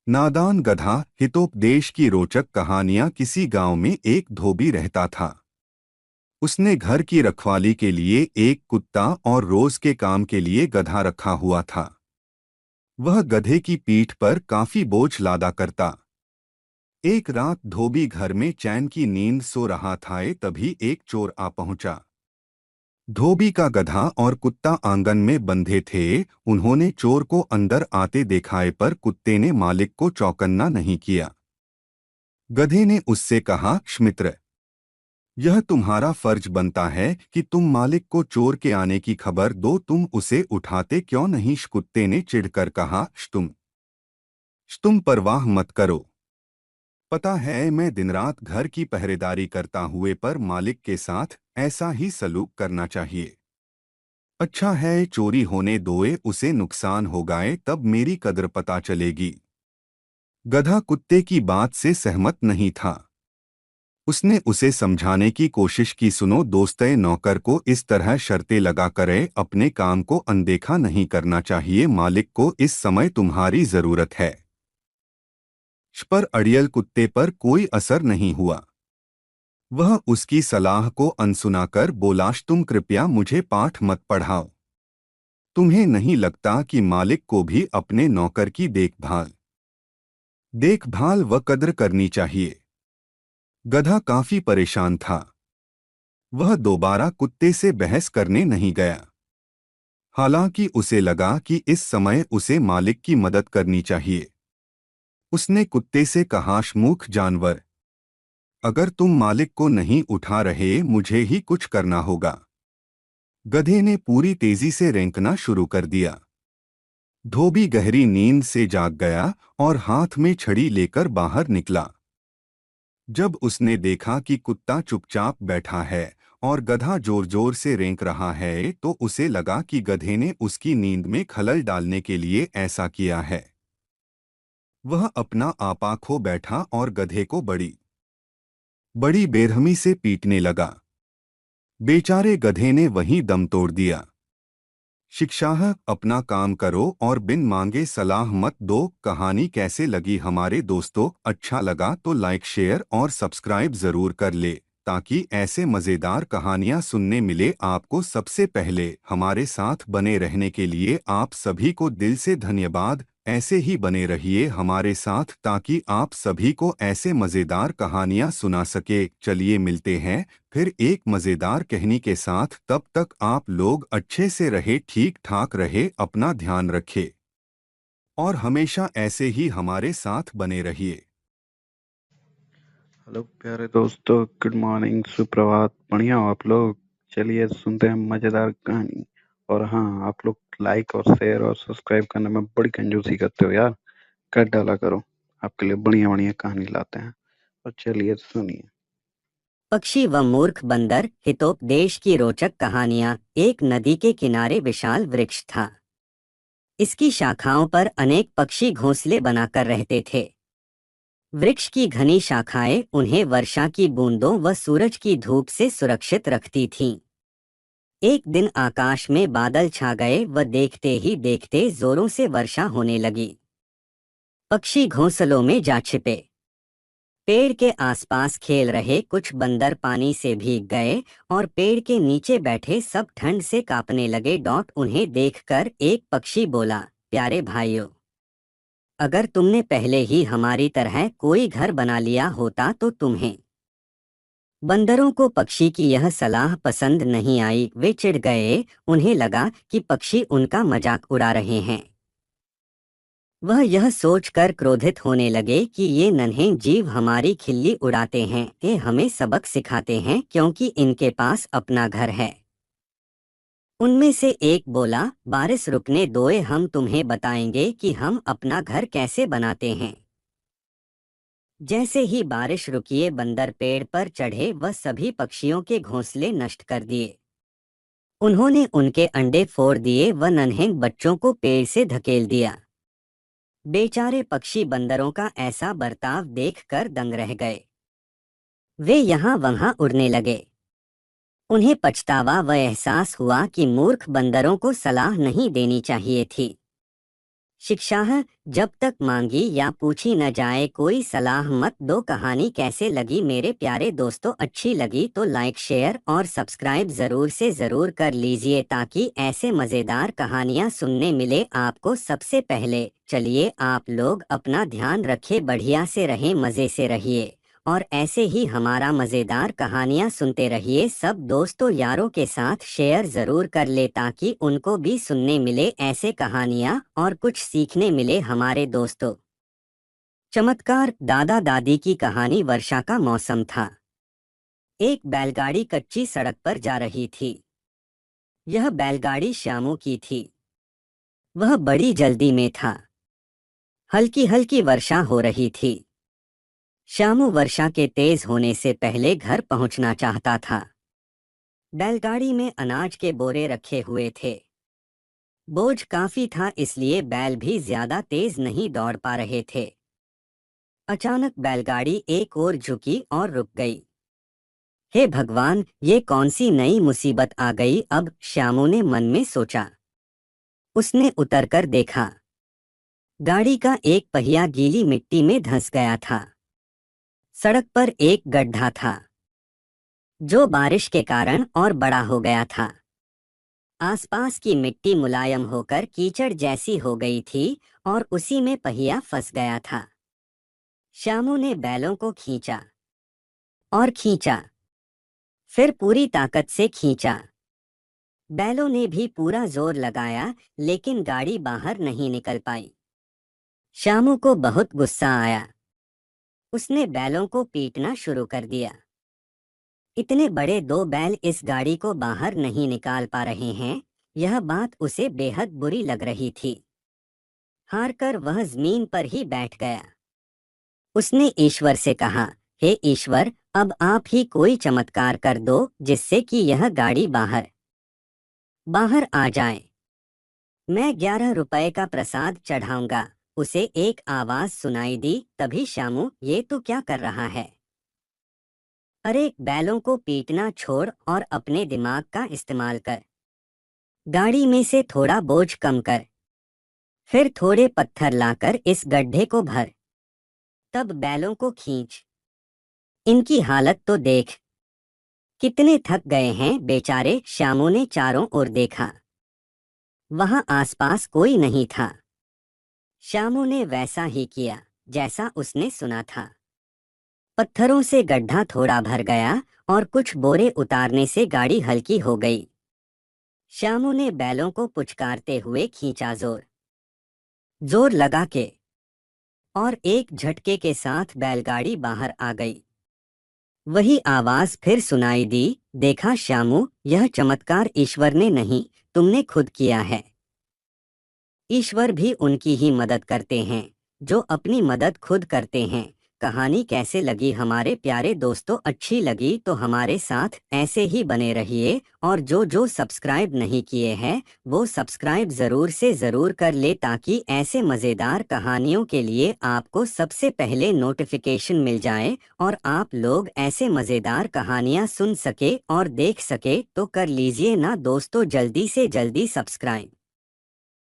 नादान गधा हितोपदेश की रोचक कहानियां। किसी गांव में एक धोबी रहता था। उसने घर की रखवाली के लिए एक कुत्ता और रोज के काम के लिए गधा रखा हुआ था। वह गधे की पीठ पर काफी बोझ लादा करता। एक रात धोबी घर में चैन की नींद सो रहा था, तभी एक चोर आ पहुंचा। धोबी का गधा और कुत्ता आंगन में बंधे थे। उन्होंने चोर को अंदर आते देखाए, पर कुत्ते ने मालिक को चौकन्ना नहीं किया। गधे ने उससे कहा, मित्र, यह तुम्हारा फर्ज बनता है कि तुम मालिक को चोर के आने की खबर दो, तुम उसे उठाते क्यों नहीं? कुत्ते ने चिढ़कर कहा, तुम परवाह मत करो। पता है, मैं दिन रात घर की पहरेदारी करता हुए, पर मालिक के साथ ऐसा ही सलूक करना चाहिए। अच्छा है, चोरी होने दोए, उसे नुकसान हो गए तब मेरी कद्र पता चलेगी। गधा कुत्ते की बात से सहमत नहीं था। उसने उसे समझाने की कोशिश की, सुनो दोस्तय, नौकर को इस तरह शर्तें लगा करे अपने काम को अनदेखा नहीं करना चाहिए। मालिक को इस समय तुम्हारी जरूरत है। पर अड़ियल कुत्ते पर कोई असर नहीं हुआ। वह उसकी सलाह को अनसुना कर बोला, तुम कृपया मुझे पाठ मत पढ़ाओ। तुम्हें नहीं लगता कि मालिक को भी अपने नौकर की देखभाल देखभाल व कद्र करनी चाहिए? गधा काफी परेशान था। वह दोबारा कुत्ते से बहस करने नहीं गया। हालांकि उसे लगा कि इस समय उसे मालिक की मदद करनी चाहिए। उसने कुत्ते से कहा, मूर्ख जानवर, अगर तुम मालिक को नहीं उठा रहे, मुझे ही कुछ करना होगा। गधे ने पूरी तेजी से रेंकना शुरू कर दिया। धोबी गहरी नींद से जाग गया और हाथ में छड़ी लेकर बाहर निकला। जब उसने देखा कि कुत्ता चुपचाप बैठा है और गधा जोर जोर से रेंक रहा है, तो उसे लगा कि गधे ने उसकी नींद में खलल डालने के लिए ऐसा किया है। वह अपना आपा खो बैठा और गधे को बड़ी बड़ी बेरहमी से पीटने लगा। बेचारे गधे ने वहीं दम तोड़ दिया। शिक्षा है, अपना काम करो और बिन मांगे सलाह मत दो। कहानी कैसे लगी हमारे दोस्तों? अच्छा लगा तो लाइक, शेयर और सब्सक्राइब जरूर कर ले, ताकि ऐसे मज़ेदार कहानियां सुनने मिले आपको सबसे पहले। हमारे साथ बने रहने के लिए आप सभी को दिल से धन्यवाद। ऐसे ही बने रहिए हमारे साथ, ताकि आप सभी को ऐसे मज़ेदार कहानियां सुना सके। चलिए मिलते हैं फिर एक मज़ेदार कहानी के साथ। तब तक आप लोग अच्छे से रहे, ठीक ठाक रहे, अपना ध्यान रखे और हमेशा ऐसे ही हमारे साथ बने रहिए। हेलो प्यारे दोस्तों, गुड मॉर्निंग, सुप्रभात। बढ़िया हो आप लोग? चलिए सुनते हैं मज़ेदार कहानी। और हाँ, आप लोग लाइक और शेयर और सब्सक्राइब करने में बड़ी कंजूसी करते हो यार। कर डाला करो, आपके लिए बढ़िया बढ़िया कहानी लाते हैं। और चलिए सुनिए। पक्षी व मूर्ख बंदर हितोपदेश की रोचक कहानियां। एक नदी के किनारे विशाल वृक्ष था। इसकी शाखाओं पर अनेक पक्षी घोंसले बनाकर रहते थे। वृक्ष की घनी शाखाएं उन्हें वर्षा की बूंदों व सूरज की धूप से सुरक्षित रखती थीं। एक दिन आकाश में बादल छा गए व देखते ही देखते जोरों से वर्षा होने लगी। पक्षी घोंसलों में जा छिपे। पेड़ के आसपास खेल रहे कुछ बंदर पानी से भीग गए और पेड़ के नीचे बैठे सब ठंड से कांपने लगे। उन्हें देखकर एक पक्षी बोला, प्यारे भाइयों, अगर तुमने पहले ही हमारी तरह कोई घर बना लिया होता तो तुम्हें। बंदरों को पक्षी की यह सलाह पसंद नहीं आई। वे चिढ़ गए। उन्हें लगा कि पक्षी उनका मजाक उड़ा रहे हैं। वह यह सोचकर क्रोधित होने लगे कि ये नन्हे जीव हमारी खिल्ली उड़ाते हैं। ये हमें सबक सिखाते हैं क्योंकि इनके पास अपना घर है। उनमें से एक बोला, बारिश रुकने दोए, हम तुम्हें बताएंगे कि हम अपना घर कैसे बनाते हैं। जैसे ही बारिश रुकी, बंदर पेड़ पर चढ़े व सभी पक्षियों के घोंसले नष्ट कर दिए। उन्होंने उनके अंडे फोड़ दिए व नन्हे बच्चों को पेड़ से धकेल दिया। बेचारे पक्षी बंदरों का ऐसा बर्ताव देखकर दंग रह गए। वे यहाँ वहाँ उड़ने लगे। उन्हें पछतावा व एहसास हुआ कि मूर्ख बंदरों को सलाह नहीं देनी चाहिए थी। शिक्षा है, जब तक मांगी या पूछी न जाए कोई सलाह मत दो। कहानी कैसे लगी मेरे प्यारे दोस्तों? अच्छी लगी तो लाइक शेयर और सब्सक्राइब ज़रूर से ज़रूर कर लीजिए ताकि ऐसे मज़ेदार कहानियाँ सुनने मिले आपको सबसे पहले। चलिए आप लोग अपना ध्यान रखें, बढ़िया से रहें, मज़े से रहिए और ऐसे ही हमारा मज़ेदार कहानियाँ सुनते रहिए। सब दोस्तों यारों के साथ शेयर ज़रूर कर ले ताकि उनको भी सुनने मिले ऐसे कहानियाँ और कुछ सीखने मिले हमारे दोस्तों। चमत्कार। दादा दादी की कहानी। वर्षा का मौसम था। एक बैलगाड़ी कच्ची सड़क पर जा रही थी। यह बैलगाड़ी श्यामू की थी। वह बड़ी जल्दी में था। हल्की हल्की वर्षा हो रही थी। श्यामू वर्षा के तेज होने से पहले घर पहुंचना चाहता था। बैलगाड़ी में अनाज के बोरे रखे हुए थे। बोझ काफी था इसलिए बैल भी ज्यादा तेज नहीं दौड़ पा रहे थे। अचानक बैलगाड़ी एक ओर झुकी और रुक गई। हे भगवान, ये कौन सी नई मुसीबत आ गई अब? श्यामू ने मन में सोचा। उसने उतरकर देखा। गाड़ी का एक पहिया गीली मिट्टी में धंस गया था। सड़क पर एक गड्ढा था जो बारिश के कारण और बड़ा हो गया था। आसपास की मिट्टी मुलायम होकर कीचड़ जैसी हो गई थी और उसी में पहिया फंस गया था। श्यामू ने बैलों को खींचा और खींचा, फिर पूरी ताकत से खींचा। बैलों ने भी पूरा जोर लगाया लेकिन गाड़ी बाहर नहीं निकल पाई। श्यामू को बहुत गुस्सा आया। उसने बैलों को पीटना शुरू कर दिया। इतने बड़े 2 बैल इस गाड़ी को बाहर नहीं निकाल पा रहे हैं, यह बात उसे बेहद बुरी लग रही थी। हारकर वह जमीन पर ही बैठ गया। उसने ईश्वर से कहा, हे ईश्वर, अब आप ही कोई चमत्कार कर दो जिससे कि यह गाड़ी बाहर आ जाए। मैं 11 रुपए का प्रसाद चढ़ाऊंगा। उसे एक आवाज सुनाई दी। तभी श्यामू, ये तो क्या कर रहा है? अरे, बैलों को पीटना छोड़ और अपने दिमाग का इस्तेमाल कर। गाड़ी में से थोड़ा बोझ कम कर, फिर थोड़े पत्थर लाकर इस गड्ढे को भर, तब बैलों को खींच। इनकी हालत तो देख, कितने थक गए हैं बेचारे। श्यामू ने चारों ओर देखा। वहां आसपास कोई नहीं था। श्यामू ने वैसा ही किया जैसा उसने सुना था। पत्थरों से गड्ढा थोड़ा भर गया और कुछ बोरे उतारने से गाड़ी हल्की हो गई। श्यामू ने बैलों को पुचकारते हुए खींचा, जोर लगा के, और एक झटके के साथ बैलगाड़ी बाहर आ गई। वही आवाज फिर सुनाई दी। देखा श्यामू, यह चमत्कार ईश्वर ने नहीं, तुमने खुद किया है। ईश्वर भी उनकी ही मदद करते हैं जो अपनी मदद खुद करते हैं। कहानी कैसे लगी हमारे प्यारे दोस्तों? अच्छी लगी तो हमारे साथ ऐसे ही बने रहिए और जो सब्सक्राइब नहीं किए हैं वो सब्सक्राइब ज़रूर से ज़रूर कर ले ताकि ऐसे मज़ेदार कहानियों के लिए आपको सबसे पहले नोटिफिकेशन मिल जाए और आप लोग ऐसे मज़ेदार कहानियाँ सुन सके और देख सके। तो कर लीजिए ना दोस्तों जल्दी से जल्दी सब्सक्राइब।